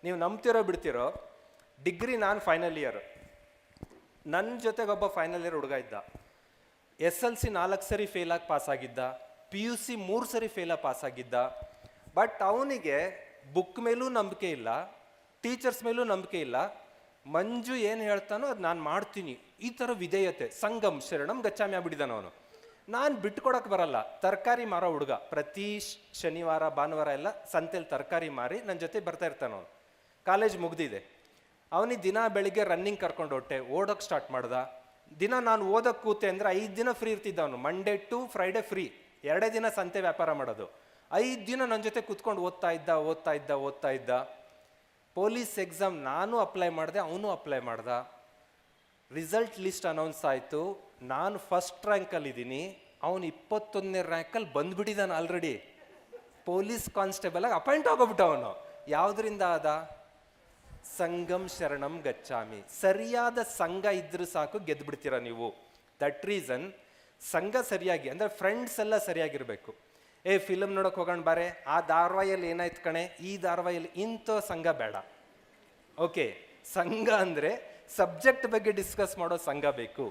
ನೀವು ನಂಬ್ತಿರೋ ಬಿಡ್ತಿರೋ, ಡಿಗ್ರಿ ನಾನು final year, ನನ್ನ ಜೊತೆಗೊಬ್ಬ ಫೈನಲ್ ಇಯರ್ ಹುಡುಗ ಇದ್ದ. SLC 4 ಸರಿ ಫೇಲಾಗಿ ಪಾಸಾಗಿದ್ದ, PUC 3 ಸರಿ ಫೇಲಾಗಿ ಪಾಸಾಗಿದ್ದ. ಬಟ್ ಅವನಿಗೆ ಬುಕ್ ಮೇಲೂ ನಂಬಿಕೆ ಇಲ್ಲ, ಟೀಚರ್ಸ್ ಮೇಲೂ ನಂಬಿಕೆ ಇಲ್ಲ. ಮಂಜು ಏನು ಹೇಳ್ತಾನೋ ಅದು ನಾನು ಮಾಡ್ತೀನಿ, ಈ ಥರ ವಿಧೇಯತೆ, ಸಂಗಮ್ ಶರಣಂ ಗಚ್ಚಾಮಿ ಆಗ್ಬಿಟ್ಟಿದ್ದಾನ ಅವನು. ನಾನು ಬಿಟ್ಕೊಡಕ್ಕೆ ಬರಲ್ಲ. ತರಕಾರಿ ಮಾರೋ ಹುಡುಗ, ಪ್ರತಿ ಶನಿವಾರ ಭಾನುವಾರ ಎಲ್ಲ ಸಂತೆಲಿ ತರಕಾರಿ ಮಾರಿ ನನ್ನ ಜೊತೆ ಬರ್ತಾ ಇರ್ತಾನೆ ಅವನು. ಕಾಲೇಜ್ ಮುಗ್ದಿದೆ, ಅವನಿಗೆ ದಿನ ಬೆಳಿಗ್ಗೆ ರನ್ನಿಂಗ್ ಕರ್ಕೊಂಡು ಹೊಟ್ಟೆ ಓಡೋಕ್ಕೆ ಸ್ಟಾರ್ಟ್ ಮಾಡ್ದ. ದಿನ ನಾನು ಓದಕ್ಕೆ ಕೂತೆ ಅಂದರೆ 5 ದಿನ ಫ್ರೀ ಇರ್ತಿದ್ದ ಅವನು. ಮಂಡೇ ಟು ಫ್ರೈಡೇ ಫ್ರೀ, 2 ದಿನ ಸಂತೆ ವ್ಯಾಪಾರ ಮಾಡೋದು. 5 ದಿನ ನನ್ನ ಜೊತೆ ಕೂತ್ಕೊಂಡು ಓದ್ತಾ ಇದ್ದ. ಪೊಲೀಸ್ ಎಕ್ಸಾಮ್ ನಾನು ಅಪ್ಲೈ ಮಾಡಿದೆ, ಅವನು ಅಪ್ಲೈ ಮಾಡ್ದ. ರಿಸಲ್ಟ್ ಲಿಸ್ಟ್ ಅನೌನ್ಸ್ ಆಯಿತು, ನಾನು ಫಸ್ಟ್ ರ್ಯಾಂಕಲ್ಲಿದ್ದೀನಿ, ಅವನು 21ನೇ ರ್ಯಾಂಕಲ್ಲಿ ಬಂದ್ಬಿಟ್ಟಿದ್ದಾನೆ ಆಲ್ರೆಡಿ. ಪೊಲೀಸ್ ಕಾನ್ಸ್ಟೇಬಲ್ ಆಗಿ ಅಪಾಯಿಂಟ್ ಆಗೋಗ್ಬಿಟ್ಟ ಅವನು. ಯಾವುದರಿಂದ ಆದ? ಸಂಗಮ್ ಶರಣಂ ಗಚ್ಚಾಮಿ. ಸರಿಯಾದ ಸಂಘ ಇದ್ರೂ ಸಾಕು, ಗೆದ್ಬಿಡ್ತೀರ ನೀವು. ದಟ್ ರೀಸನ್ ಸಂಘ ಸರಿಯಾಗಿ, ಅಂದರೆ ಫ್ರೆಂಡ್ಸ್ ಎಲ್ಲ ಸರಿಯಾಗಿರಬೇಕು. ಫಿಲಮ್ ನೋಡೋಕೆ ಹೋಗೋಣ ಬಾರೆ, ಆ ಧಾರಾವಾಹಿಯಲ್ಲಿ ಏನಾಯ್ತು ಕಣೆ, ಈ ಧಾರಾವಾಹಿಯಲ್ಲಿ, ಇಂಥ ಸಂಘ ಬೇಡ. ಓಕೆ, ಸಂಘ ಅಂದರೆ ಸಬ್ಜೆಕ್ಟ್ ಬಗ್ಗೆ ಡಿಸ್ಕಸ್ ಮಾಡೋ ಸಂಘ ಬೇಕು.